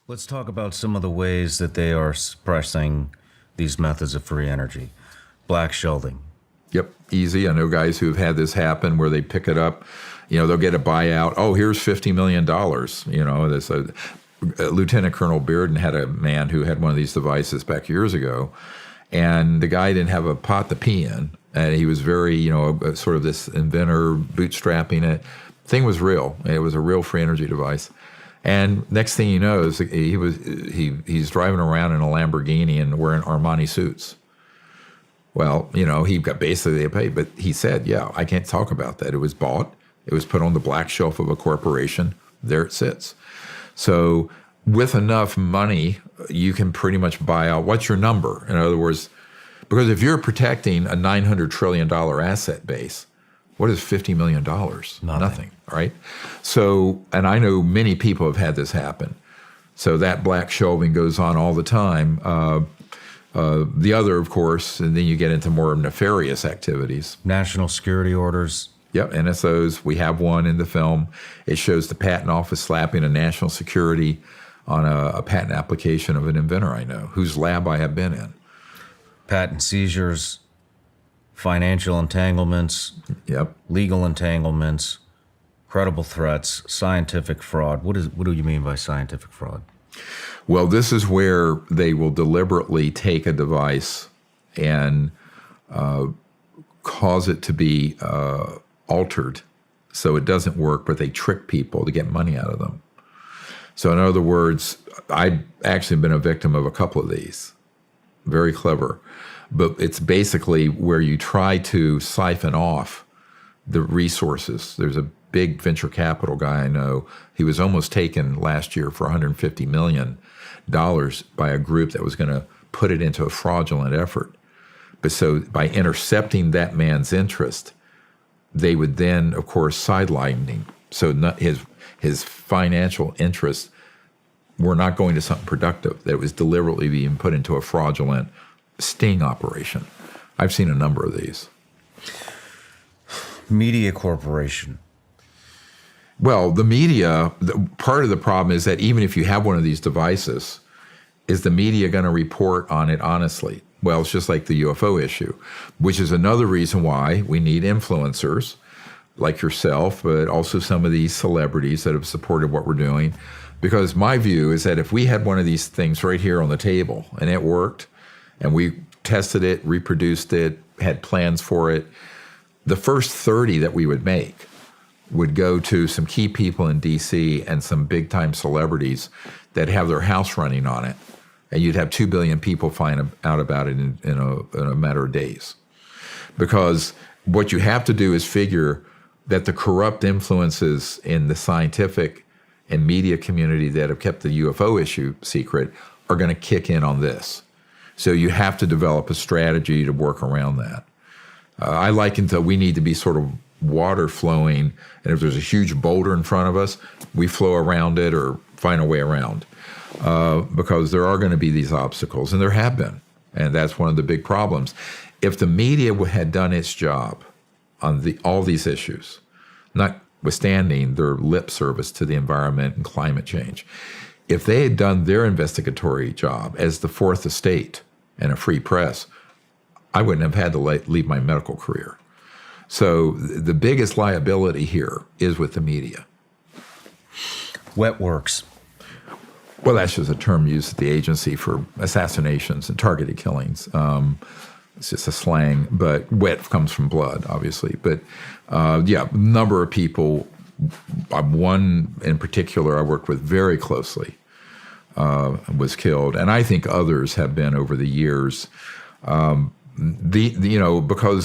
Let's talk about some of the ways that they are suppressing these methods of free energy. Black shielding. Yep, easy. I know guys who have had this happen where they pick it up, they'll get a buyout. Oh, here's $50 million. There's Lieutenant Colonel Bearden had a man who had one of these devices back years ago, and the guy didn't have a pot to pee in, and he was very, sort of this inventor, bootstrapping it. Thing was real. It was a real free energy device. And next thing you know, is he's driving around in a Lamborghini and wearing Armani suits. Well, he got basically paid, but he said, yeah, I can't talk about that. It was bought. It was put on the black shelf of a corporation. There it sits. So with enough money, you can pretty much buy out. What's your number? In other words, because if you're protecting a $900 trillion asset base, what is $50 million? Nothing, right? So, and I know many people have had this happen. So that black shelving goes on all the time. The other, of course, and then you get into more nefarious activities. National security orders. Yep, NSOs. We have one in the film. It shows the patent office slapping a national security on a patent application of an inventor I know, whose lab I have been in. Patent seizures, financial entanglements, yep, legal entanglements, credible threats, scientific fraud. What do you mean by scientific fraud? Well, this is where they will deliberately take a device and cause it to be altered so it doesn't work, but they trick people to get money out of them. So in other words, I've actually been a victim of a couple of these. Very clever. But it's basically where you try to siphon off the resources. There's a big venture capital guy I know. He was almost taken last year for $150 million by a group that was going to put it into a fraudulent effort. But so by intercepting that man's interest, they would then, of course, sideline him. So not his financial interests were not going to something productive. That was deliberately being put into a fraudulent sting operation. I've seen a number of these. Media corporation. Well, the media, part of the problem is that even if you have one of these devices, is the media going to report on it honestly? Well, it's just like the UFO issue, which is another reason why we need influencers like yourself, but also some of these celebrities that have supported what we're doing. Because my view is that if we had one of these things right here on the table and it worked, and we tested it, reproduced it, had plans for it, the first 30 that we would make would go to some key people in D.C. and some big-time celebrities that have their house running on it. And you'd have 2 billion people find out about it in a matter of days. Because what you have to do is figure that the corrupt influences in the scientific and media community that have kept the UFO issue secret are going to kick in on this. So you have to develop a strategy to work around that. I liken to we need to be sort of water flowing, and if there's a huge boulder in front of us, we flow around it or find a way around. Because there are going to be these obstacles, and there have been. And that's one of the big problems. If the media had done its job on all these issues, notwithstanding their lip service to the environment and climate change, if they had done their investigatory job as the fourth estate and a free press, I wouldn't have had to leave my medical career. So the biggest liability here is with the media. Wet works. Well, that's just a term used at the agency for assassinations and targeted killings. It's just a slang, but wet comes from blood, obviously. But yeah, a number of people, one in particular I worked with very closely, was killed. And I think others have been over the years, because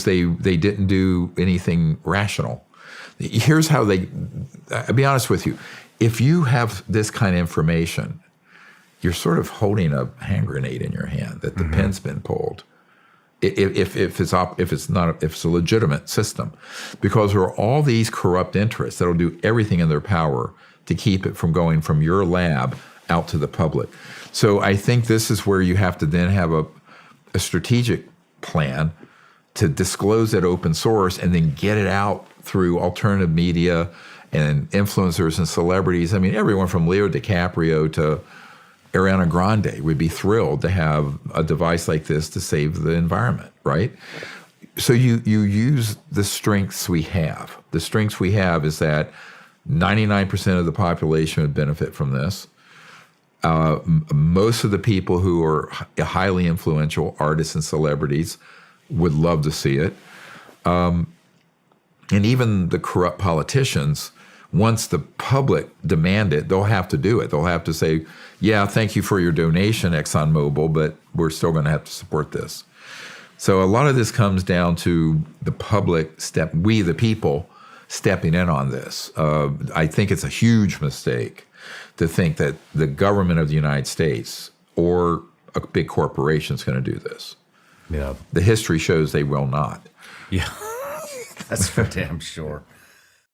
they didn't do anything rational. Here's how I'll be honest with you. If you have this kind of information, you're sort of holding a hand grenade in your hand that the pin's been pulled. If it's a legitimate system, because there are all these corrupt interests that'll do everything in their power to keep it from going from your lab out to the public. So I think this is where you have to then have a strategic plan to disclose that open source and then get it out through alternative media and influencers and celebrities. I mean, everyone from Leo DiCaprio to Ariana Grande would be thrilled to have a device like this to save the environment, right? So you use the strengths we have. The strengths we have is that 99% of the population would benefit from this. Most of the people who are highly influential, artists and celebrities, would love to see it. And even the corrupt politicians, once the public demand it, they'll have to do it. They'll have to say, yeah, thank you for your donation, ExxonMobil, but we're still going to have to support this. So a lot of this comes down to the public we the people, stepping in on this. I think it's a huge mistake to think that the government of the United States or a big corporation is going to do this. Yeah. The history shows they will not. Yeah. That's for damn sure.